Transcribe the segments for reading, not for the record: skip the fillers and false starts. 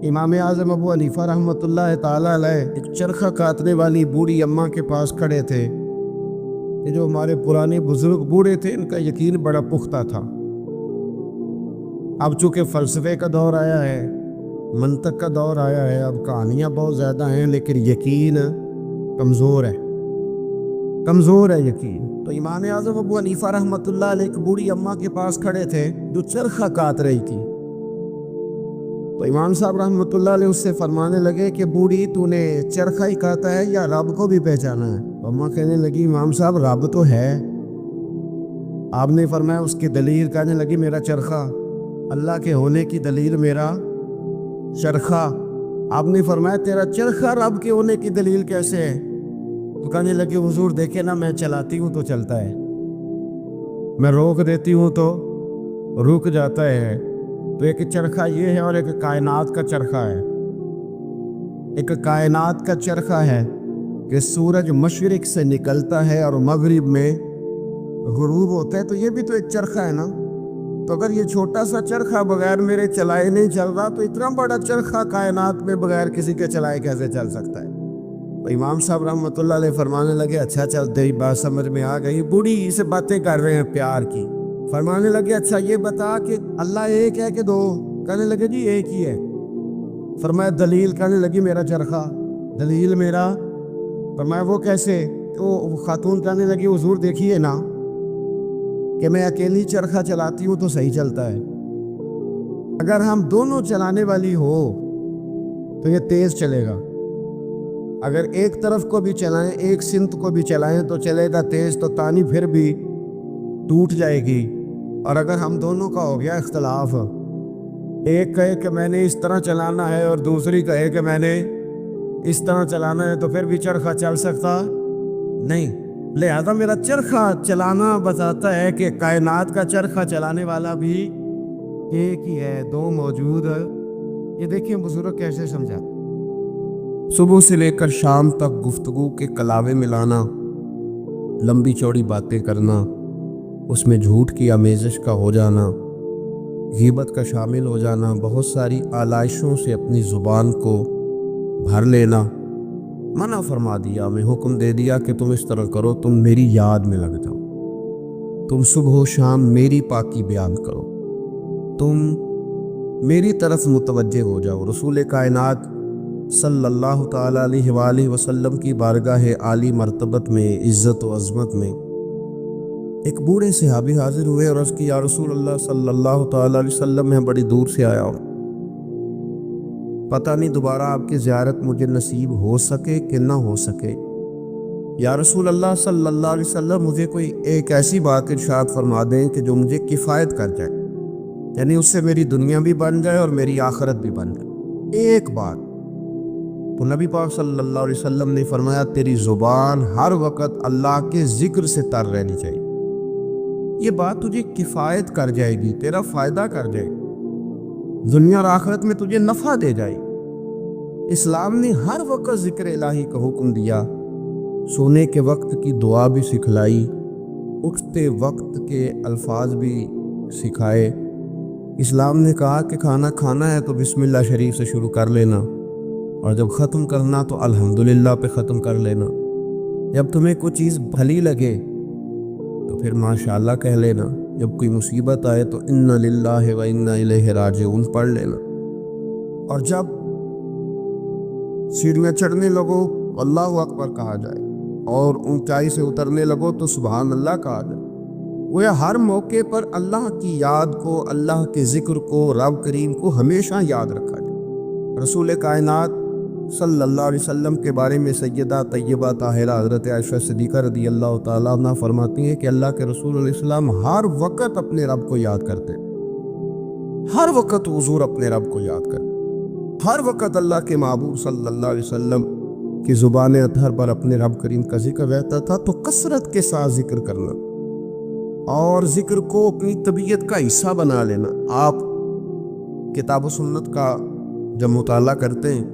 امام اعظم ابو حنیفہ رحمۃ اللہ تعالی علیہ ایک چرخہ کاٹنے والی بوڑھی اماں کے پاس کھڑے تھے۔ یہ جو ہمارے پرانے بزرگ بوڑھے تھے، ان کا یقین بڑا پختہ تھا۔ اب چونکہ فلسفے کا دور آیا ہے، منطق کا دور آیا ہے، اب کہانیاں بہت زیادہ ہیں، لیکن یقین کمزور ہے یقین۔ تو امام اعظم ابو حنیفہ رحمۃ اللہ علیہ ایک بوڑھی اماں کے پاس کھڑے تھے جو چرخہ کاٹ رہی تھی۔ تو امام صاحب رحمۃ اللہ علیہ اس سے فرمانے لگے کہ بوڑھی، تو نے چرخہ ہی کاٹا ہے یا رب کو بھی پہچانا ہے؟ تو اماں کہنے لگی، امام صاحب رب تو ہے۔ آپ نے فرمایا اس کی دلیل؟ کہنے لگی، میرا چرخہ، اللہ کے ہونے کی دلیل میرا چرخہ۔ آپ نے فرمایا تیرا چرخہ رب کے ہونے کی دلیل کیسے ہے؟ تو کہنے لگی، حضور دیکھے نا، میں چلاتی ہوں تو چلتا ہے، میں روک دیتی ہوں تو رک جاتا ہے۔ تو ایک چرخہ یہ ہے اور ایک کائنات کا چرخہ ہے۔ ایک کائنات کا چرخہ ہے کہ سورج مشرق سے نکلتا ہے اور مغرب میں غروب ہوتا ہے، تو یہ بھی تو ایک چرخہ ہے نا۔ تو اگر یہ چھوٹا سا چرخہ بغیر میرے چلائے نہیں چل رہا، تو اتنا بڑا چرخہ کائنات میں بغیر کسی کے چلائے کیسے چل سکتا ہے؟ تو امام صاحب رحمۃ اللہ علیہ فرمانے لگے، اچھا چل، تیری بات سمجھ میں آ گئی۔ بوڑھی سے باتیں کر رہے ہیں پیار کی۔ فرمانے لگے، اچھا یہ بتا کہ اللہ ایک ہے کہ دو؟ کہنے لگے، جی ایک ہی ہے۔ فرمایا دلیل؟ کہنے لگی، میرا چرخہ، دلیل میرا۔ فرمایا وہ کیسے؟ تو خاتون کہنے لگی، حضور دیکھیے نا کہ میں اکیلی چرخہ چلاتی ہوں تو صحیح چلتا ہے، اگر ہم دونوں چلانے والی ہو تو یہ تیز چلے گا، اگر ایک طرف کو بھی چلائیں، ایک سمت کو بھی چلائیں تو چلے گا تیز، تو تانی پھر بھی ٹوٹ جائے گی۔ اور اگر ہم دونوں کا ہو گیا اختلاف، ایک کہے کہ میں نے اس طرح چلانا ہے اور دوسری کہے کہ میں نے اس طرح چلانا ہے، تو پھر بھی چرخہ چل سکتا نہیں۔ لہذا میرا چرخہ چلانا بتاتا ہے کہ کائنات کا چرخہ چلانے والا بھی ایک ہی ہے، دو موجود ہے۔ یہ دیکھیں بزرگ کیسے سمجھا۔ صبح سے لے کر شام تک گفتگو کے کلاوے ملانا، لمبی چوڑی باتیں کرنا، اس میں جھوٹ کی آمیزش کا ہو جانا، غیبت کا شامل ہو جانا، بہت ساری آلائشوں سے اپنی زبان کو بھر لینا، منع فرما دیا، میں حکم دے دیا کہ تم اس طرح کرو، تم میری یاد میں لگ جاؤ، تم صبح و شام میری پاکی بیان کرو، تم میری طرف متوجہ ہو جاؤ۔ رسول کائنات صلی اللہ تعالیٰ علیہ وآلہ وسلم کی بارگاہ عالی مرتبت میں، عزت و عظمت میں ایک بوڑھے صحابی حاضر ہوئے اور عرض کی، یا رسول اللہ صلی اللہ تعالیٰ علیہ وسلم، میں بڑی دور سے آیا ہوں، پتہ نہیں دوبارہ آپ کی زیارت مجھے نصیب ہو سکے کہ نہ ہو سکے۔ یا رسول اللہ صلی اللہ علیہ وسلم، مجھے کوئی ایک ایسی بات ارشاد فرما دیں کہ جو مجھے کفایت کر جائے، یعنی اس سے میری دنیا بھی بن جائے اور میری آخرت بھی بن جائے، ایک بات۔ تو نبی پاک صلی اللہ علیہ وسلم نے فرمایا، تیری زبان ہر وقت اللہ کے ذکر سے تر رہنی چاہیے، یہ بات تجھے کفایت کر جائے گی، تیرا فائدہ کر جائے گی، دنیا اور آخرت میں تجھے نفع دے جائے گی۔ اسلام نے ہر وقت ذکر الہی کا حکم دیا، سونے کے وقت کی دعا بھی سکھلائی، اٹھتے وقت کے الفاظ بھی سکھائے۔ اسلام نے کہا کہ کھانا کھانا ہے تو بسم اللہ شریف سے شروع کر لینا، اور جب ختم کرنا تو الحمدللہ پہ ختم کر لینا۔ جب تمہیں کوئی چیز بھلی لگے تو پھر ماشاءاللہ کہہ لینا، جب کوئی مصیبت آئے تو انا للہ و انا الیہ راجعون پڑھ لینا، اور جب سیڑھیاں چڑھنے لگو اللہ اکبر کہا جائے، اور اونچائی سے اترنے لگو تو سبحان اللہ کہا جائے۔ وہ ہر موقع پر اللہ کی یاد کو، اللہ کے ذکر کو، رب کریم کو ہمیشہ یاد رکھا جائے۔ رسول کائنات صلی اللہ علیہ وسلم کے بارے میں سیدہ طیبہ طاہرہ حضرت عائشہ صدیقہ رضی اللہ تعالیٰ عنہ فرماتی ہیں کہ اللہ کے رسول علیہ السلام ہر وقت اپنے رب کو یاد کرتے، ہر وقت حضور اپنے رب کو یاد کرتے، ہر وقت اللہ کے محبوب صلی اللہ علیہ وسلم کی زبان اطہر پر اپنے رب کریم کا ذکر رہتا تھا۔ تو کثرت کے ساتھ ذکر کرنا اور ذکر کو اپنی طبیعت کا حصہ بنا لینا۔ آپ کتاب و سنت کا جب مطالعہ کرتے ہیں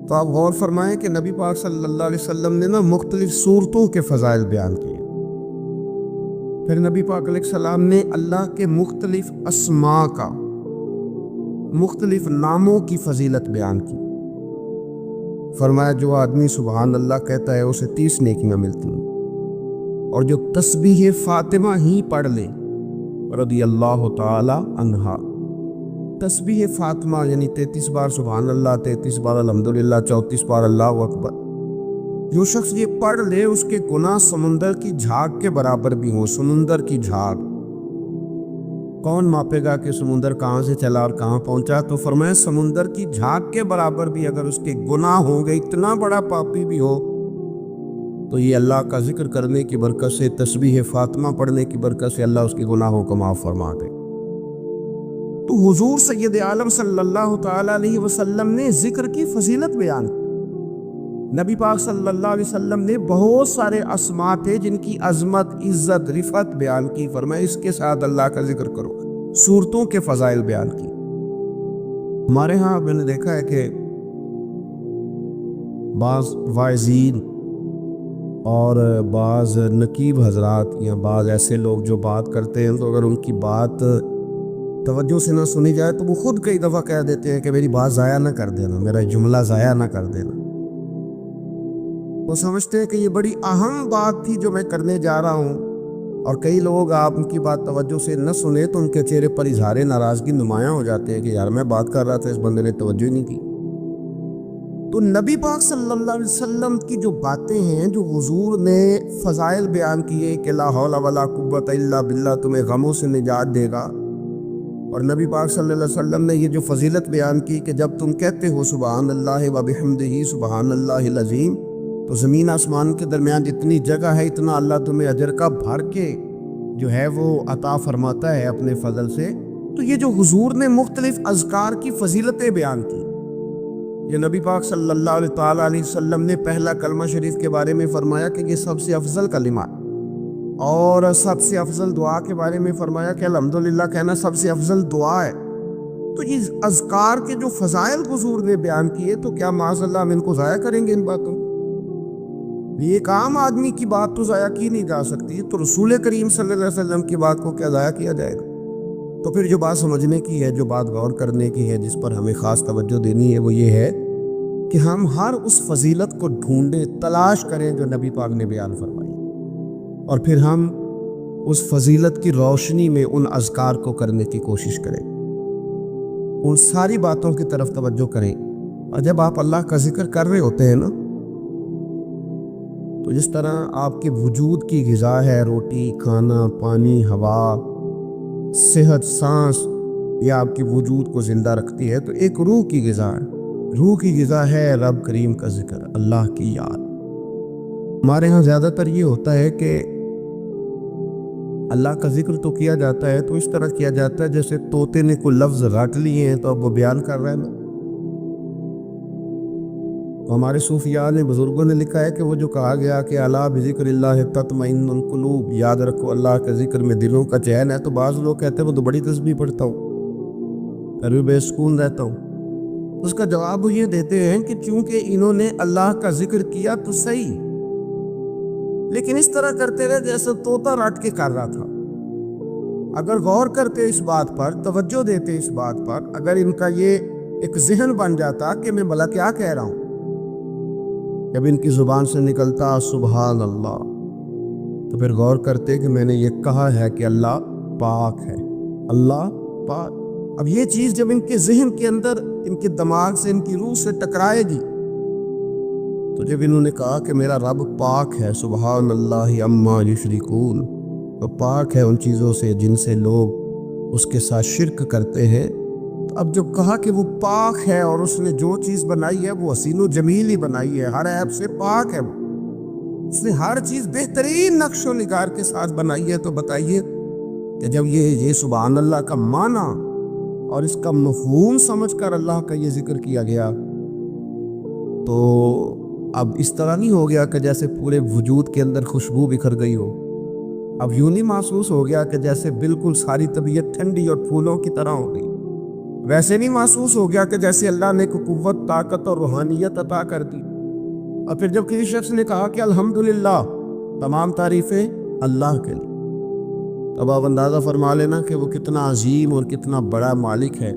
تو آپ غور فرمائیں کہ نبی پاک صلی اللہ علیہ وسلم نے مختلف صورتوں کے فضائل بیان کیے، پھر نبی پاک علیہ السلام نے اللہ کے مختلف اسماء کا مختلف ناموں کی فضیلت بیان کی۔ فرمایا جو آدمی سبحان اللہ کہتا ہے اسے 30 نیکیاں ملتی ہیں، اور جو تسبیح فاطمہ ہی پڑھ لے رضی اللہ تعالی عنہا۔ تسبیح فاطمہ یعنی 33 بار سبحان اللہ، 33 بار الحمدللہ، 34 بار اللہ اکبر، جو شخص یہ پڑھ لے اس کے گناہ سمندر کی جھاگ کے برابر بھی ہوں۔ سمندر کی جھاگ کون ماپے گا کہ سمندر کہاں سے چلا اور کہاں پہنچا؟ تو فرمایا سمندر کی جھاگ کے برابر بھی اگر اس کے گناہ ہوں گے، اتنا بڑا پاپی بھی ہو، تو یہ اللہ کا ذکر کرنے کی برکت سے، تسبیح فاطمہ پڑھنے کی برکت سے اللہ اس کے گناہوں کو معاف فرما دے۔ تو حضور سید عالم صلی اللہ تعالی علیہ وسلم نے ذکر کی فضیلت بیان کی۔ نبی پاک صلی اللہ علیہ وسلم نے بہت سارے اسماء تھے جن کی عظمت، عزت، رفعت بیان کی۔ فرمایا اس کے ساتھ اللہ کا ذکر کرو۔ سورتوں کے فضائل بیان کی۔ ہمارے ہاں میں نے دیکھا ہے کہ بعض واعظین اور بعض نقیب حضرات یا بعض ایسے لوگ جو بات کرتے ہیں، تو اگر ان کی بات توجہ سے نہ سنی جائے تو وہ خود کئی دفعہ کہہ دیتے ہیں کہ میری بات ضائع نہ کر دینا، میرا جملہ ضائع نہ کر دینا۔ وہ سمجھتے ہیں کہ یہ بڑی اہم بات تھی جو میں کرنے جا رہا ہوں، اور کئی لوگ آپ ان کی بات توجہ سے نہ سنے تو ان کے چہرے پر اظہار ناراضگی نمایاں ہو جاتے ہیں کہ یار میں بات کر رہا تھا، اس بندے نے توجہ ہی نہیں کی۔ تو نبی پاک صلی اللہ علیہ وسلم کی جو باتیں ہیں، جو حضور نے فضائل بیان کیے کہ لا حول ولا قوت الا باللہ، تمہیں غموں سے نجات دے گا، اور نبی پاک صلی اللہ علیہ وسلم نے یہ جو فضیلت بیان کی کہ جب تم کہتے ہو سبحان اللہ و بحمدہ سبحان اللہ العظیم، تو زمین آسمان کے درمیان جتنی جگہ ہے اتنا اللہ تمہیں اجر کا بھر کے جو ہے وہ عطا فرماتا ہے اپنے فضل سے۔ تو یہ جو حضور نے مختلف اذکار کی فضیلتیں بیان کی، یہ نبی پاک صلی اللہ علیہ وسلم نے پہلا کلمہ شریف کے بارے میں فرمایا کہ یہ سب سے افضل کلمہ، اور سب سے افضل دعا کے بارے میں فرمایا کہ الحمدللہ کہنا سب سے افضل دعا ہے۔ تو یہ اذکار کے جو فضائل حضور نے بیان کیے، تو کیا معاذ اللہ ہم ان کو ضائع کریں گے؟ ان باتوں کو یہ ایک عام آدمی کی بات تو ضائع کی نہیں جا سکتی، تو رسول کریم صلی اللہ علیہ وسلم کی بات کو کیا ضائع کیا جائے گا؟ تو پھر جو بات سمجھنے کی ہے، جو بات غور کرنے کی ہے، جس پر ہمیں خاص توجہ دینی ہے، وہ یہ ہے کہ ہم ہر اس فضیلت کو ڈھونڈیں، تلاش کریں جو نبی پاک نے بیان فرمائی، اور پھر ہم اس فضیلت کی روشنی میں ان اذکار کو کرنے کی کوشش کریں، ان ساری باتوں کی طرف توجہ کریں۔ اور جب آپ اللہ کا ذکر کر رہے ہوتے ہیں نا، تو جس طرح آپ کے وجود کی غذا ہے، روٹی، کھانا، پانی، ہوا، صحت، سانس، یہ آپ کے وجود کو زندہ رکھتی ہے، تو ایک روح کی غذا ہے۔ روح کی غذا ہے رب کریم کا ذکر، اللہ کی یاد۔ ہمارے ہاں زیادہ تر یہ ہوتا ہے کہ اللہ کا ذکر تو کیا جاتا ہے تو اس طرح کیا جاتا ہے جیسے طوطے نے کوئی لفظ رٹ لیے ہیں تو اب وہ بیان کر رہے ہیں۔ ہمارے صوفیاء نے، بزرگوں نے لکھا ہے کہ وہ جو کہا گیا کہ الا بذکر اللہ تطمئن القلوب، یاد رکھو اللہ کے ذکر میں دلوں کا چین ہے، تو بعض لوگ کہتے ہیں وہ تو بڑی تسبیح پڑھتا ہوں، پھر بھی بے سکون رہتا ہوں۔ اس کا جواب وہ یہ دیتے ہیں کہ چونکہ انہوں نے اللہ کا ذکر کیا تو صحیح، لیکن اس طرح کرتے رہے جیسے طوطا رٹ کے کر رہا تھا۔ اگر غور کرتے اس بات پر، توجہ دیتے اس بات پر، اگر ان کا یہ ایک ذہن بن جاتا کہ میں بھلا کیا کہہ رہا ہوں، جب ان کی زبان سے نکلتا سبحان اللہ، تو پھر غور کرتے کہ میں نے یہ کہا ہے کہ اللہ پاک ہے، اللہ پاک۔ اب یہ چیز جب ان کے ذہن کے اندر، ان کے دماغ سے، ان کی روح سے ٹکرائے گی، تو جب انہوں نے کہا کہ میرا رب پاک ہے، سبحان اللہ عما یشرکون، تو پاک ہے ان چیزوں سے جن سے لوگ اس کے ساتھ شرک کرتے ہیں۔ تو اب جب کہا کہ وہ پاک ہے اور اس نے جو چیز بنائی ہے وہ حسین و جمیل ہی بنائی ہے، ہر عیب سے پاک ہے، اس نے ہر چیز بہترین نقش و نگار کے ساتھ بنائی ہے، تو بتائیے کہ جب یہ سبحان اللہ کا معنی اور اس کا مفہوم سمجھ کر اللہ کا یہ ذکر کیا گیا، تو اب اس طرح نہیں ہو گیا کہ جیسے پورے وجود کے اندر خوشبو بکھر گئی ہو، اب یوں نہیں محسوس ہو گیا کہ جیسے بالکل ساری طبیعت ٹھنڈی اور پھولوں کی طرح ہو گئی، ویسے نہیں محسوس ہو گیا کہ جیسے اللہ نے کوئی قوت، طاقت اور روحانیت عطا کر دی۔ اور پھر جب کسی شخص نے کہا کہ الحمدللہ، تمام تعریفیں اللہ کے لیے، تب آپ اندازہ فرما لینا کہ وہ کتنا عظیم اور کتنا بڑا مالک ہے۔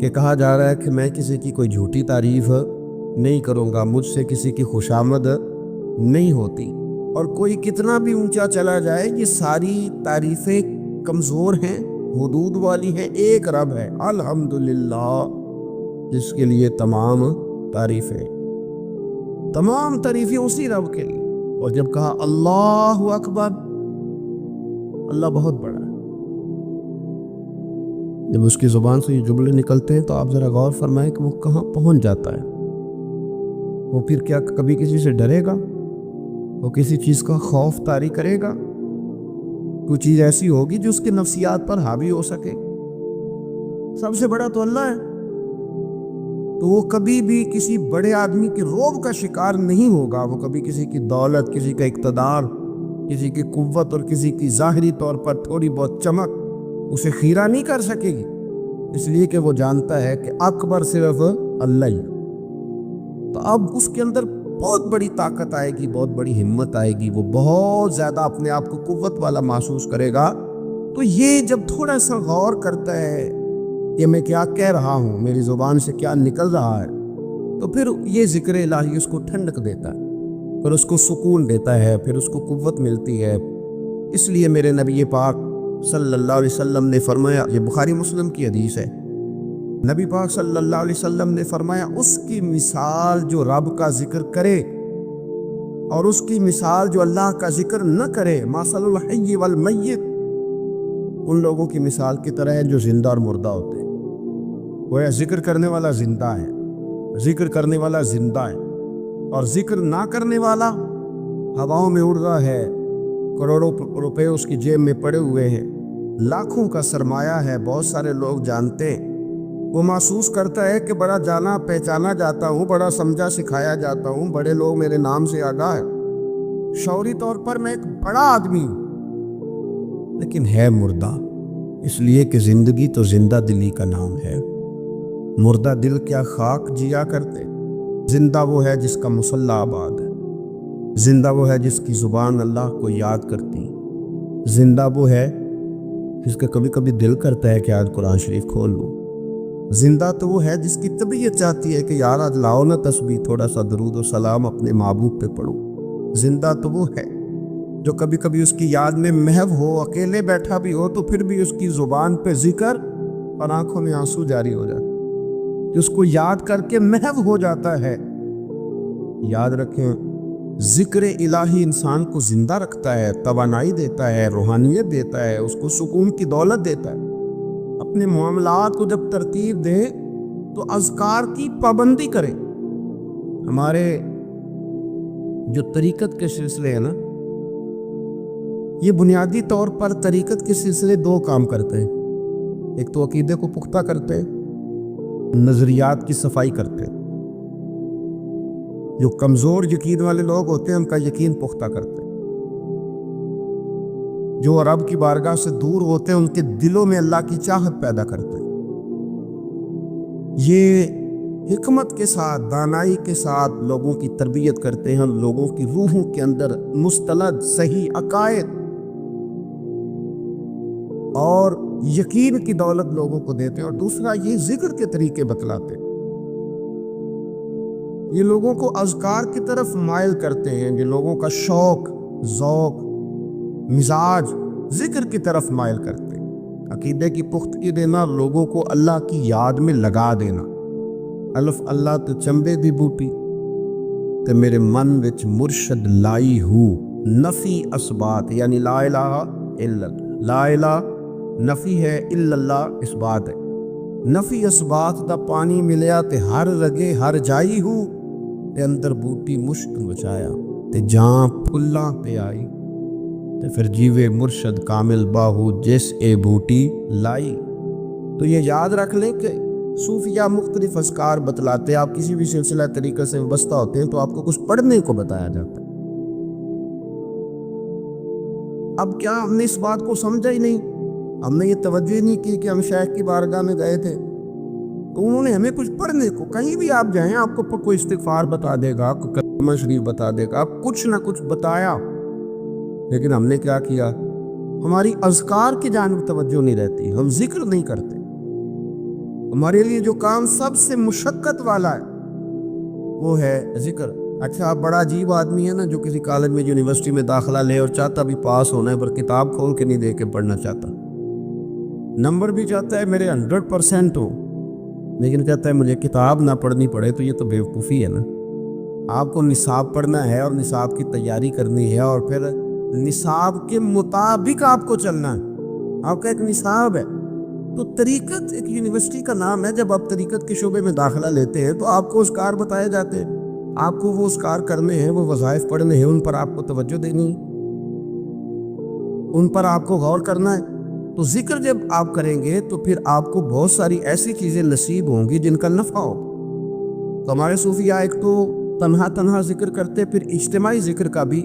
کہ کہا جا رہا ہے کہ میں کسی کی کوئی جھوٹی تعریف نہیں کروں گا، مجھ سے کسی کی خوشامد نہیں ہوتی، اور کوئی کتنا بھی اونچا چلا جائے یہ ساری تعریفیں کمزور ہیں، حدود والی ہیں۔ ایک رب ہے الحمدللہ جس کے لیے تمام تعریفیں اسی رب کے لیے۔ اور جب کہا اللہ اکبر، اللہ بہت بڑا ہے، جب اس کی زبان سے یہ جملے نکلتے ہیں تو آپ ذرا غور فرمائیں کہ وہ کہاں پہنچ جاتا ہے۔ وہ پھر کیا کبھی کسی سے ڈرے گا؟ وہ کسی چیز کا خوف طاری کرے گا؟ کوئی چیز ایسی ہوگی جو اس کے نفسیات پر حاوی ہو سکے؟ سب سے بڑا تو اللہ ہے، تو وہ کبھی بھی کسی بڑے آدمی کے رعب کا شکار نہیں ہوگا۔ وہ کبھی کسی کی دولت، کسی کا اقتدار، کسی کی قوت اور کسی کی ظاہری طور پر تھوڑی بہت چمک اسے خیرہ نہیں کر سکے گی، اس لیے کہ وہ جانتا ہے کہ اکبر صرف اللہ ہی۔ تو اب اس کے اندر بہت بڑی طاقت آئے گی، بہت بڑی ہمت آئے گی، وہ بہت زیادہ اپنے آپ کو قوت والا محسوس کرے گا۔ تو یہ جب تھوڑا سا غور کرتا ہے کہ میں کیا کہہ رہا ہوں، میری زبان سے کیا نکل رہا ہے، تو پھر یہ ذکر الہی اس کو ٹھنڈک دیتا ہے، پھر اس کو سکون دیتا ہے، پھر اس کو قوت ملتی ہے۔ اس لیے میرے نبی پاک صلی اللہ علیہ وسلم نے فرمایا، یہ بخاری مسلم کی حدیث ہے، نبی پاک صلی اللہ علیہ وسلم نے فرمایا اس کی مثال جو رب کا ذکر کرے اور اس کی مثال جو اللہ کا ذکر نہ کرے، مثل الحی والمیت، ان لوگوں کی مثال کی طرح ہے جو زندہ اور مردہ ہوتے ہیں۔ وہ ذکر کرنے والا زندہ ہے، ذکر کرنے والا زندہ ہے، اور ذکر نہ کرنے والا ہواؤں میں اڑ رہا ہے، کروڑوں روپے اس کی جیب میں پڑے ہوئے ہیں، لاکھوں کا سرمایہ ہے، بہت سارے لوگ جانتے ہیں، وہ محسوس کرتا ہے کہ بڑا جانا پہچانا جاتا ہوں، بڑا سمجھا سکھایا جاتا ہوں، بڑے لوگ میرے نام سے آگاہ ہے، شعوری طور پر میں ایک بڑا آدمی ہوں، لیکن ہے مردہ، اس لیے کہ زندگی تو زندہ دلی کا نام ہے۔ مردہ دل کیا خاک جیا کرتے، زندہ وہ ہے جس کا مصلی آباد ہے، زندہ وہ ہے جس کی زبان اللہ کو یاد کرتی، زندہ وہ ہے جس کا کبھی کبھی دل کرتا ہے کہ آج قرآن شریف کھول لوں، زندہ تو وہ ہے جس کی طبیعت چاہتی ہے کہ یار آج لاؤ نا تسبیح، تھوڑا سا درود و سلام اپنے محبوب پہ پڑھو۔ زندہ تو وہ ہے جو کبھی کبھی اس کی یاد میں محو ہو، اکیلے بیٹھا بھی ہو تو پھر بھی اس کی زبان پہ ذکر اور آنکھوں میں آنسو جاری ہو جاتا، جس کو یاد کر کے محو ہو جاتا ہے۔ یاد رکھیں، ذکر الہی انسان کو زندہ رکھتا ہے، توانائی دیتا ہے، روحانیت دیتا ہے، اس کو سکون کی دولت دیتا ہے۔ اپنے معاملات کو جب ترتیب دے تو اذکار کی پابندی کرے۔ ہمارے جو طریقت کے سلسلے ہیں نا، یہ بنیادی طور پر طریقت کے سلسلے دو کام کرتے ہیں، ایک تو عقیدے کو پختہ کرتے ہیں، نظریات کی صفائی کرتے ہیں۔ جو کمزور یقین والے لوگ ہوتے ہیں ان کا یقین پختہ کرتے ہیں، جو رب کی بارگاہ سے دور ہوتے ہیں ان کے دلوں میں اللہ کی چاہت پیدا کرتے ہیں۔ یہ حکمت کے ساتھ، دانائی کے ساتھ لوگوں کی تربیت کرتے ہیں، لوگوں کی روحوں کے اندر مستند صحیح عقائد اور یقین کی دولت لوگوں کو دیتے ہیں۔ اور دوسرا یہ ذکر کے طریقے بتلاتے ہیں، یہ لوگوں کو اذکار کی طرف مائل کرتے ہیں، یہ لوگوں کا شوق، ذوق، مزاج ذکر کی طرف مائل کرتے ہیں۔ عقیدے کی پختگی دینا، لوگوں کو اللہ کی یاد میں لگا دینا۔ الف اللہ تو چمبے دی بوٹی تے میرے من وچ مرشد لائی ہو، نفی اسبات، یعنی لا الہ الا اللہ، لا الہ نفی ہے، الا اللہ اسبات ہے۔ نفی اسبات دا پانی ملیا تے ہر رگے ہر جائی ہو، تے اندر بوٹی مشک بچایا تے جاں پھلاں پہ آئی، تے پھر جیوے مرشد کامل باہو جس اے بوٹی لائی۔ تو یہ یاد رکھ لیں کہ صوفیہ مختلف اذکار بتلاتے ہیں۔ آپ کسی بھی سلسلہ طریقے سے وابستہ ہوتے ہیں تو آپ کو کچھ پڑھنے کو بتایا جاتا ہے۔ اب کیا ہم نے اس بات کو سمجھا ہی نہیں، ہم نے یہ توجہ نہیں کی کہ ہم شیخ کی بارگاہ میں گئے تھے تو انہوں نے ہمیں کچھ پڑھنے کو، کہیں بھی آپ جائیں آپ کو کوئی استغفار بتا دے گا، کوئی کلمہ شریف بتا دے گا، کچھ نہ کچھ بتایا، لیکن ہم نے کیا کیا؟ ہماری اذکار کی جانب توجہ نہیں رہتی، ہم ذکر نہیں کرتے۔ ہمارے لیے جو کام سب سے مشقت والا ہے وہ ہے ذکر۔ اچھا، آپ بڑا عجیب آدمی ہے نا جو کسی کالج میں یونیورسٹی میں داخلہ لے اور چاہتا بھی پاس ہونا ہے پر کتاب کھول کے نہیں دے کے پڑھنا چاہتا، نمبر بھی چاہتا ہے میرے 100% ہو، لیکن کہتا ہے مجھے کتاب نہ پڑھنی پڑے، تو یہ تو بیوقوفی ہے نا۔ آپ کو نصاب پڑھنا ہے اور نصاب کی تیاری کرنی ہے اور پھر نصاب کے مطابق آپ کو چلنا ہے، آپ کا ایک نصاب ہے۔ تو طریقت ایک یونیورسٹی کا نام ہے، جب آپ طریقت کے شعبے میں داخلہ لیتے ہیں تو آپ کو اذکار بتائے جاتے ہیں، آپ کو وہ اذکار کرنے ہیں، وہ وظائف پڑھنے ہیں، ان پر آپ کو توجہ دینی ہے، ان پر آپ کو غور کرنا ہے۔ تو ذکر جب آپ کریں گے تو پھر آپ کو بہت ساری ایسی چیزیں نصیب ہوں گی جن کا نفع ہو۔ تو ہمارے صوفیاء ایک تو تنہا ذکر کرتے، پھر اجتماعی ذکر کا بھی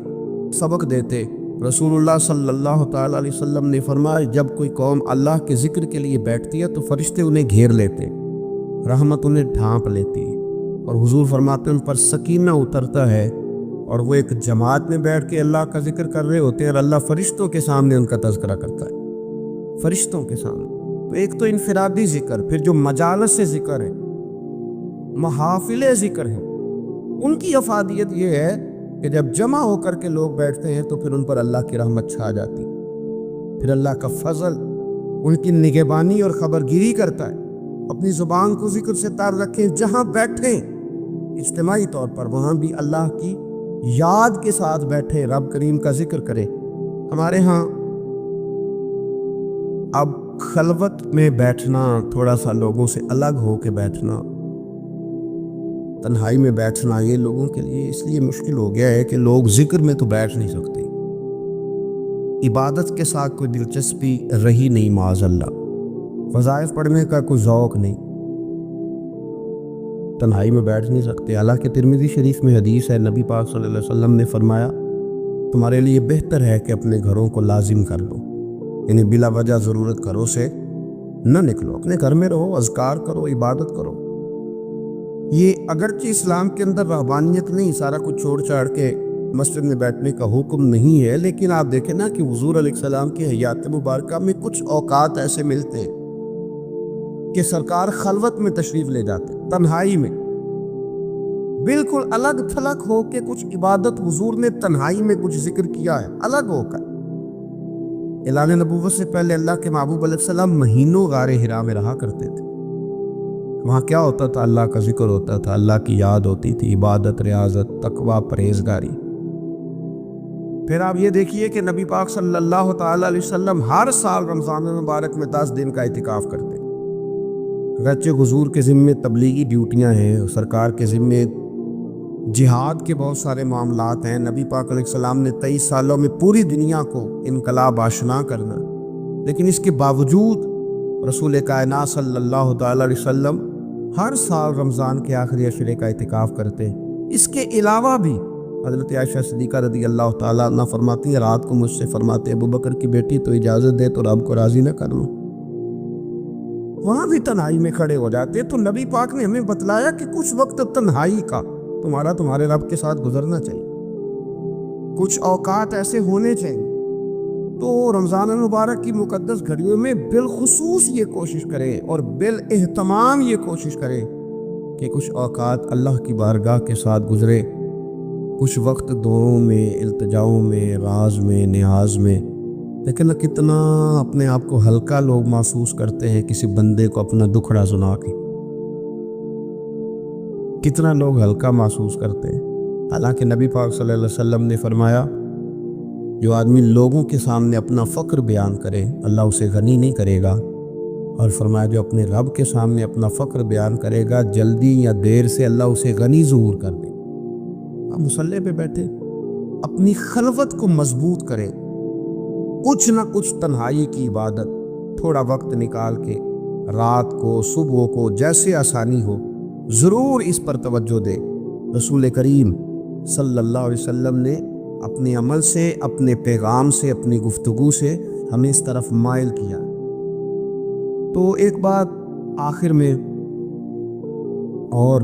سبق دیتے۔ رسول اللہ صلی اللہ تعالیٰ علیہ وسلم نے فرمایا جب کوئی قوم اللہ کے ذکر کے لیے بیٹھتی ہے تو فرشتے انہیں گھیر لیتے، رحمت انہیں ڈھانپ لیتی ہے، اور حضور فرماتے ان پر سکینہ اترتا ہے، اور وہ ایک جماعت میں بیٹھ کے اللہ کا ذکر کر رہے ہوتے ہیں اور اللہ فرشتوں کے سامنے ان کا تذکرہ کرتا ہے، فرشتوں کے سامنے۔ تو ایک تو انفرادی ذکر، پھر جو مجالس سے ذکر ہے، محافل ذکر ہے، ان کی افادیت یہ ہے کہ جب جمع ہو کر کے لوگ بیٹھتے ہیں تو پھر ان پر اللہ کی رحمت چھا جاتی، پھر اللہ کا فضل ان کی نگہبانی اور خبرگیری کرتا ہے۔ اپنی زبان کو ذکر سے تار رکھیں، جہاں بیٹھیں اجتماعی طور پر وہاں بھی اللہ کی یاد کے ساتھ بیٹھیں، رب کریم کا ذکر کریں۔ ہمارے ہاں اب خلوت میں بیٹھنا، تھوڑا سا لوگوں سے الگ ہو کے بیٹھنا، تنہائی میں بیٹھنا، یہ لوگوں کے لیے اس لیے مشکل ہو گیا ہے کہ لوگ ذکر میں تو بیٹھ نہیں سکتے، عبادت کے ساتھ کوئی دلچسپی رہی نہیں، معاذ اللہ، وظائف پڑھنے کا کوئی ذوق نہیں، تنہائی میں بیٹھ نہیں سکتے۔ حالانکہ ترمذی شریف میں حدیث ہے، نبی پاک صلی اللہ علیہ وسلم نے فرمایا تمہارے لیے بہتر ہے کہ اپنے گھروں کو لازم کر لو، یعنی بلا وجہ ضرورت گھروں سے نہ نکلو، اپنے گھر میں رہو، اذکار کرو، عبادت کرو۔ یہ اگرچہ اسلام کے اندر رہبانیت نہیں، سارا کچھ چھوڑ چھاڑ کے مسجد میں بیٹھنے کا حکم نہیں ہے، لیکن آپ دیکھیں نا کہ حضور علیہ السلام کی حیات مبارکہ میں کچھ اوقات ایسے ملتے ہیں کہ سرکار خلوت میں تشریف لے جاتے، تنہائی میں بالکل الگ تھلگ ہو کے کچھ عبادت حضور نے تنہائی میں کچھ ذکر کیا ہے، الگ ہو کر۔ اعلان نبوت سے پہلے اللہ کے محبوب علیہ السلام مہینوں غار حرا میں رہا کرتے تھے، وہاں کیا ہوتا تھا؟ اللہ کا ذکر ہوتا تھا، اللہ کی یاد ہوتی تھی، عبادت، ریاضت، تقوی، پرہیزگاری۔ پھر آپ یہ دیکھیے کہ نبی پاک صلی اللہ تعالیٰ علیہ وسلم ہر سال رمضان مبارک میں 10 دن کا اعتکاف کرتے۔ اگرچہ حضور کے ذمے تبلیغی ڈیوٹیاں ہیں، سرکار کے ذمے جہاد کے بہت سارے معاملات ہیں، نبی پاک علیہ السلام نے 23 سالوں میں پوری دنیا کو انقلاب آشنا کرنا، لیکن اس کے باوجود رسول کائنات صلی اللہ تعالیٰ علیہ وسلم ہر سال رمضان کے آخری عشرے کا اعتکاف کرتے ہیں۔ اس کے علاوہ بھی حضرت عائشہ صدیقہ رضی اللہ تعالیٰ عنہ فرماتی ہیں، رات کو مجھ سے فرماتے ابو بکر کی بیٹی تو اجازت دے تو رب کو راضی نہ کر لوں، وہاں بھی تنہائی میں کھڑے ہو جاتے۔ تو نبی پاک نے ہمیں بتلایا کہ کچھ وقت تنہائی کا تمہارے رب کے ساتھ گزرنا چاہیے، کچھ اوقات ایسے ہونے چاہیے۔ تو رمضان المبارک کی مقدس گھڑیوں میں بالخصوص یہ کوشش کریں اور بالاہتمام یہ کوشش کریں کہ کچھ اوقات اللہ کی بارگاہ کے ساتھ گزرے، کچھ وقت دعاؤں میں، التجاؤں میں، راز میں، نیاز میں۔ لیکن کتنا اپنے آپ کو ہلکا لوگ محسوس کرتے ہیں کسی بندے کو اپنا دکھڑا سنا کے، کتنا لوگ ہلکا محسوس کرتے ہیں۔ حالانکہ نبی پاک صلی اللہ علیہ وسلم نے فرمایا جو آدمی لوگوں کے سامنے اپنا فقر بیان کرے اللہ اسے غنی نہیں کرے گا، اور فرمایا جو اپنے رب کے سامنے اپنا فقر بیان کرے گا جلدی یا دیر سے اللہ اسے غنی ظہور کر دے۔ آپ مصلی پہ بیٹھے اپنی خلوت کو مضبوط کریں، کچھ نہ کچھ تنہائی کی عبادت تھوڑا وقت نکال کے، رات کو، صبح کو، جیسے آسانی ہو ضرور اس پر توجہ دے۔ رسول کریم صلی اللہ علیہ وسلم نے اپنے عمل سے، اپنے پیغام سے، اپنی گفتگو سے ہمیں اس طرف مائل کیا۔ تو ایک بات آخر میں اور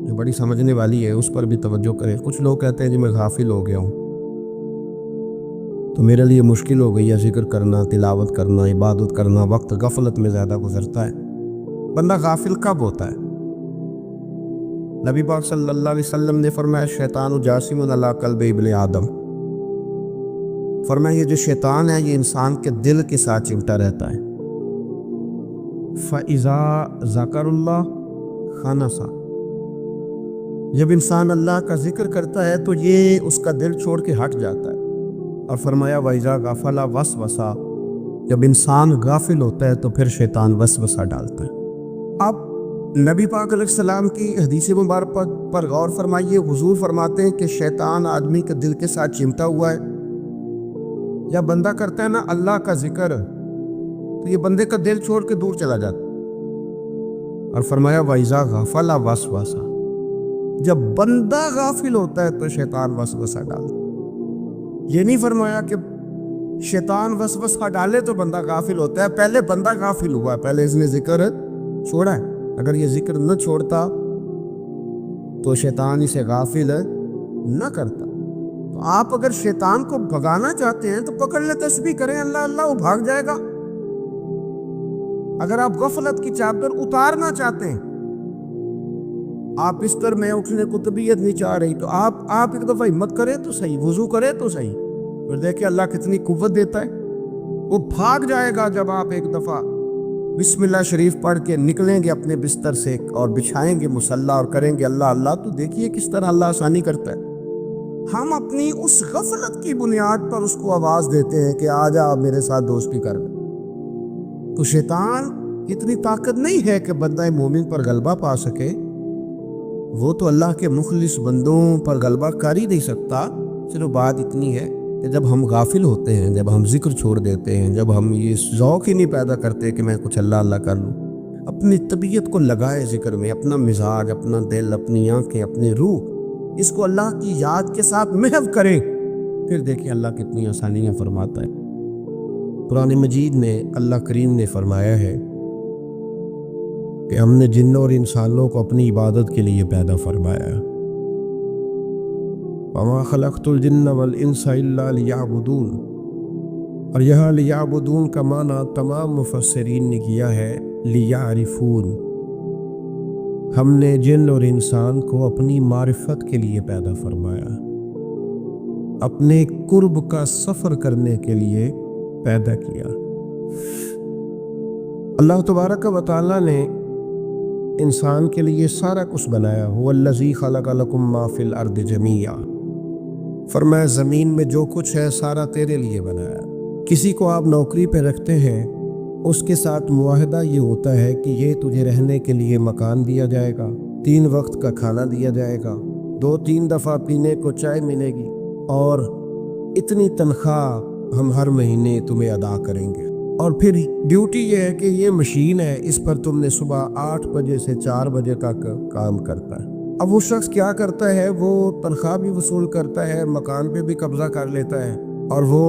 جو بڑی سمجھنے والی ہے اس پر بھی توجہ کریں۔ کچھ لوگ کہتے ہیں جی میں غافل ہو گیا ہوں، تو میرے لیے مشکل ہو گئی ہے ذکر کرنا، تلاوت کرنا، عبادت کرنا، وقت غفلت میں زیادہ گزرتا ہے۔ بندہ غافل کب ہوتا ہے؟ نبی پاک صلی اللہ علیہ وسلم نے فرمایا شیطان جاسم علی قلب ابن آدم، فرمایا یہ جو شیطان ہے یہ انسان کے دل کے ساتھ چمٹا رہتا ہے۔ فَإِذَا ذَكَرَ اللَّهَ خَنَسَ، جب انسان اللہ کا ذکر کرتا ہے تو یہ اس کا دل چھوڑ کے ہٹ جاتا ہے۔ اور فرمایا وَإِذَا غَفَلَ وَسْوَسَ، جب انسان غافل ہوتا ہے تو پھر شیطان وسوسہ ڈالتا ہے۔ اب نبی پاک علیہ السلام کی حدیث مبارکہ پر غور فرمائیے، حضور فرماتے ہیں کہ شیطان آدمی کے دل کے ساتھ چمٹا ہوا ہے۔ جب بندہ کرتا ہے نا اللہ کا ذکر تو یہ بندے کا دل چھوڑ کے دور چلا جاتا ہے۔ اور فرمایا وَإِذَا غَفَلَ وَسْوَسَ، جب بندہ غافل ہوتا ہے تو شیطان وسوسہ ڈالتا ہے۔ یہ نہیں فرمایا کہ شیطان وسوسہ ڈالے تو بندہ غافل ہوتا ہے، پہلے بندہ غافل ہوا ہے، پہلے اس نے ذکر چھوڑا ہے۔ اگر یہ ذکر نہ چھوڑتا تو شیطان اسے غافل نہ کرتا۔ تو آپ اگر شیطان کو بھگانا چاہتے ہیں تو پکڑ لے، تسبیح کریں اللہ اللہ، وہ بھاگ جائے گا۔ اگر آپ غفلت کی چادر اتارنا چاہتے ہیں، آپ بستر میں اٹھنے کو طبیعت نہیں چاہ رہی، تو آپ ایک دفعہ ہمت کریں تو صحیح، وضو کریں تو صحیح، پھر دیکھیں اللہ کتنی قوت دیتا ہے، وہ بھاگ جائے گا۔ جب آپ ایک دفعہ بسم اللہ شریف پڑھ کے نکلیں گے اپنے بستر سے اور بچھائیں گے مصلی اور کریں گے اللہ اللہ، تو دیکھیے کس طرح اللہ آسانی کرتا ہے۔ ہم اپنی اس غفلت کی بنیاد پر اس کو آواز دیتے ہیں کہ آ جا میرے ساتھ دوستی کر لے۔ تو شیطان اتنی طاقت نہیں ہے کہ بندہ مومن پر غلبہ پا سکے، وہ تو اللہ کے مخلص بندوں پر غلبہ کر ہی نہیں سکتا۔ صرف بات اتنی ہے کہ جب ہم غافل ہوتے ہیں، جب ہم ذکر چھوڑ دیتے ہیں، جب ہم یہ ذوق ہی نہیں پیدا کرتے کہ میں کچھ اللہ اللہ کر لوں، اپنی طبیعت کو لگائے ذکر میں، اپنا مزاج، اپنا دل، اپنی آنکھیں، اپنی روح، اس کو اللہ کی یاد کے ساتھ محو کریں، پھر دیکھیں اللہ کتنی آسانیاں فرماتا ہے۔ قرآن مجید میں اللہ کریم نے فرمایا ہے کہ ہم نے جنوں اور انسانوں کو اپنی عبادت کے لیے پیدا فرمایا۔ وَمَا خَلَقْتُ الْجِنَّ وَالْإِنسَ إِلَّا لِيَعْبُدُونَ، اور یہاں لیعبدون کا معنی تمام مفسرین نے کیا ہے لیعرفون۔ ہم نے جن اور انسان کو اپنی معرفت کے لیے پیدا فرمایا، اپنے قرب کا سفر کرنے کے لیے پیدا کیا۔ اللہ تبارک و تعالیٰ نے انسان کے لیے سارا کچھ بنایا۔ هو الذی خلق لکم ما فی الارض جمیعا، فرمایا زمین میں جو کچھ ہے سارا تیرے لیے بنایا۔ کسی کو آپ نوکری پہ رکھتے ہیں، اس کے ساتھ معاہدہ یہ ہوتا ہے کہ یہ تجھے رہنے کے لیے مکان دیا جائے گا، 3 وقت کا کھانا دیا جائے گا، 2-3 دفعہ پینے کو چائے ملے گی، اور اتنی تنخواہ ہم ہر مہینے تمہیں ادا کریں گے۔ اور پھر ڈیوٹی یہ ہے کہ یہ مشین ہے، اس پر تم نے صبح 8 بجے سے 4 بجے تک کام کرتا ہے۔ اب وہ شخص کیا کرتا ہے، وہ تنخواہ بھی وصول کرتا ہے، مکان پہ بھی قبضہ کر لیتا ہے، اور وہ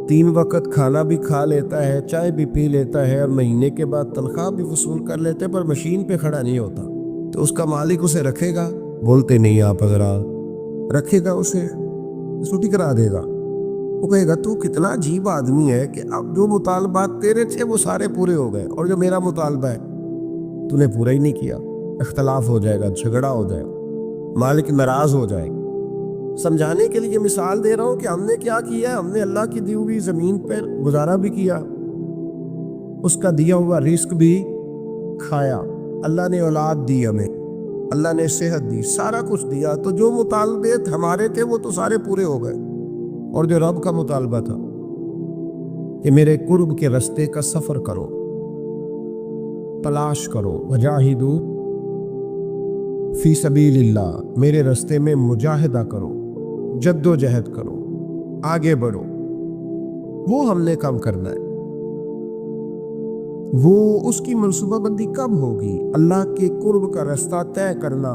3 وقت کھانا بھی کھا لیتا ہے، چائے بھی پی لیتا ہے، اور مہینے کے بعد تنخواہ بھی وصول کر لیتے، پر مشین پہ کھڑا نہیں ہوتا۔ تو اس کا مالک اسے رکھے گا؟ بولتے نہیں آپ حضرات، رکھے گا، اسے چھٹی کرا دے گا۔ وہ کہے گا تو کتنا عجیب آدمی ہے کہ اب جو مطالبات تیرے تھے وہ سارے پورے ہو گئے، اور جو میرا مطالبہ ہے تو نے پورا ہی نہیں کیا۔ اختلاف ہو جائے گا، جھگڑا ہو جائے گا، مالک ناراض ہو جائے گا۔ سمجھانے کے لیے مثال دے رہا ہوں کہ ہم نے کیا کیا ہے۔ ہم نے اللہ کی دی ہوئی زمین پر گزارا بھی کیا، اس کا دیا ہوا رزق بھی کھایا، اللہ نے اولاد دی ہمیں، اللہ نے صحت دی، سارا کچھ دیا، تو جو مطالبے ہمارے تھے وہ تو سارے پورے ہو گئے۔ اور جو رب کا مطالبہ تھا کہ میرے قرب کے رستے کا سفر کرو، تلاش کرو، وجاہدوا فی سبیل اللہ، میرے رستے میں مجاہدہ کرو، جد و جہد کرو، آگے بڑھو، وہ ہم نے کم کرنا ہے۔ وہ اس کی منصوبہ بندی کب ہوگی؟ اللہ کے قرب کا رستہ طے کرنا۔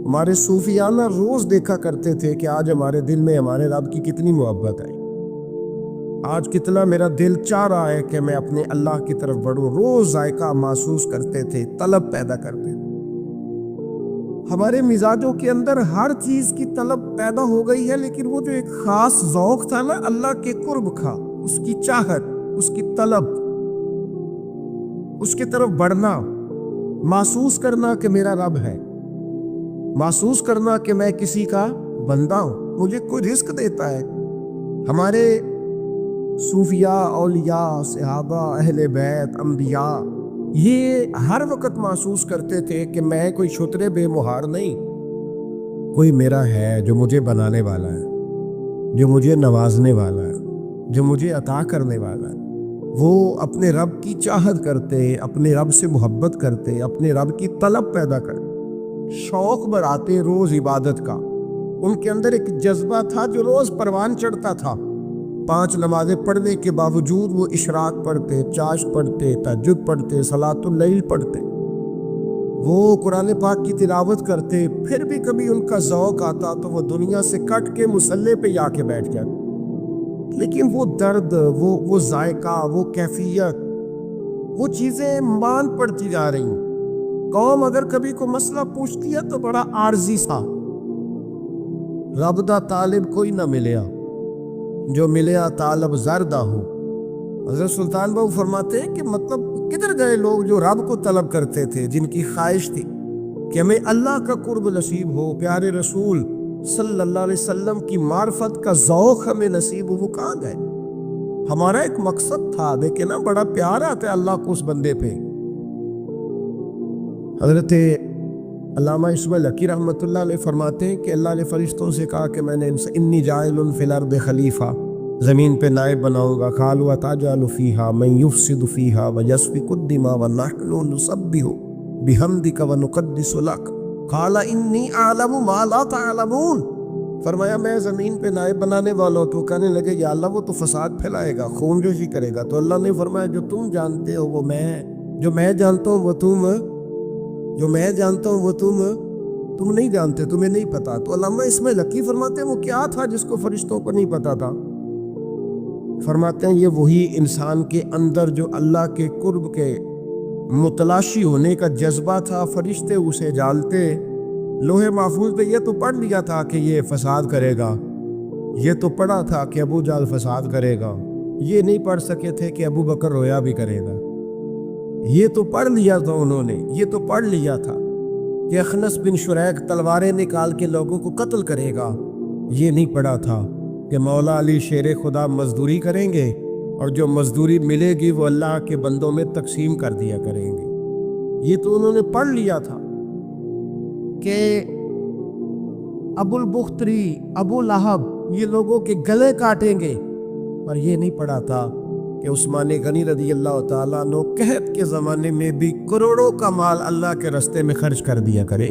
ہمارے صوفیانہ روز دیکھا کرتے تھے کہ آج ہمارے دل میں ہمارے رب کی کتنی محبت ہے، آج کتنا میرا دل چاہ رہا ہے کہ میں اپنے اللہ کی طرف بڑھوں۔ روز ذائقہ محسوس کرتے تھے، طلب پیدا کرتے تھے۔ ہمارے مزاجوں کے اندر ہر چیز کی طلب پیدا ہو گئی ہے، لیکن وہ جو ایک خاص ذوق تھا نا اللہ کے قرب کا، اس کی چاہت، اس کی طلب، اس کی طرف بڑھنا، محسوس کرنا کہ میرا رب ہے، محسوس کرنا کہ میں کسی کا بندہ ہوں، مجھے کوئی رزق دیتا ہے۔ ہمارے صوفیاء، اولیاء، صحابہ، اہل بیت، انبیاء یہ ہر وقت محسوس کرتے تھے کہ میں کوئی چھترے بے مہار نہیں، کوئی میرا ہے جو مجھے بنانے والا ہے، جو مجھے نوازنے والا ہے، جو مجھے عطا کرنے والا ہے۔ وہ اپنے رب کی چاہت کرتے، اپنے رب سے محبت کرتے، اپنے رب کی طلب پیدا کرتے، شوق بڑھاتے روز عبادت کا۔ ان کے اندر ایک جذبہ تھا جو روز پروان چڑھتا تھا۔ 5 نمازیں پڑھنے کے باوجود وہ اشراق پڑھتے، چاش پڑھتے، تہجد پڑھتے، صلاۃ اللیل پڑھتے، وہ قرآن پاک کی تلاوت کرتے۔ پھر بھی کبھی ان کا ذوق آتا تو وہ دنیا سے کٹ کے مصلی پہ جا کے بیٹھ جاتے، لیکن وہ درد، وہ ذائقہ، وہ کیفیت، وہ چیزیں مان پڑتی جا رہی ہیں۔ قوم اگر کبھی کوئی مسئلہ پوچھتی ہے تو بڑا عارضی سا، رب دا طالب کوئی نہ ملیا، جو ملیا طالب زردہ ہو۔ حضرت سلطان بہو فرماتے ہیں کہ مطلب کدھر گئے لوگ جو رب کو طلب کرتے تھے، جن کی خواہش تھی کہ ہمیں اللہ کا قرب نصیب ہو، پیارے رسول صلی اللہ علیہ وسلم کی معرفت کا ذوق ہمیں نصیب ہو، وہ کہاں گئے؟ ہمارا ایک مقصد تھا، دیکھیں نا بڑا پیار آتا ہے اللہ کو اس بندے پہ۔ حضرت علامہ اسماعیل حقی رحمۃ اللہ علیہ فرماتے ہیں کہ اللہ نے فرشتوں سے کہا کہ میں نے انی جاعل فی الارض خلیفہ، زمین پہ نائب بناؤں گا۔ قالوا اتجعل فیہا من یفسد فیہا ویسفک الدماء ونحن نسبح بحمدک ونقدس لک قال انی اعلم ما لا تعلمون۔ فرمایا میں زمین پہ نائب بنانے والا ہوں۔ تو کہنے لگے یا اللہ وہ تو فساد پھیلائے گا، خون جوشی کرے گا۔ تو اللہ نے فرمایا جو تم جانتے ہو وہ میں، جو میں جانتا ہوں وہ تم، جو میں جانتا ہوں وہ تم نہیں جانتے، تمہیں نہیں پتا۔ تو علامہ اسماعیل حقی فرماتے ہیں وہ کیا تھا جس کو فرشتوں کو نہیں پتا تھا؟ فرماتے ہیں یہ وہی انسان کے اندر جو اللہ کے قرب کے متلاشی ہونے کا جذبہ تھا۔ فرشتے اسے جانتے، لوح محفوظ پہ یہ تو پڑھ لیا تھا کہ یہ فساد کرے گا، یہ تو پڑھا تھا کہ ابو جہل فساد کرے گا، یہ نہیں پڑھ سکے تھے کہ ابو بکر رویا بھی کرے گا۔ یہ تو پڑھ لیا تھا انہوں نے، یہ تو پڑھ لیا تھا کہ اخنس بن شریک تلواریں نکال کے لوگوں کو قتل کرے گا۔ یہ نہیں پڑھا تھا کہ مولا علی شیر خدا مزدوری کریں گے اور جو مزدوری ملے گی وہ اللہ کے بندوں میں تقسیم کر دیا کریں گے۔ یہ تو انہوں نے پڑھ لیا تھا کہ ابو البختری، ابو لہب یہ لوگوں کے گلے کاٹیں گے، پر یہ نہیں پڑھا تھا کہ عثمان غنی رضی اللہ تعالیٰ عنہ قحط کے زمانے میں بھی کروڑوں کا مال اللہ کے راستے میں خرچ کر دیا کرے۔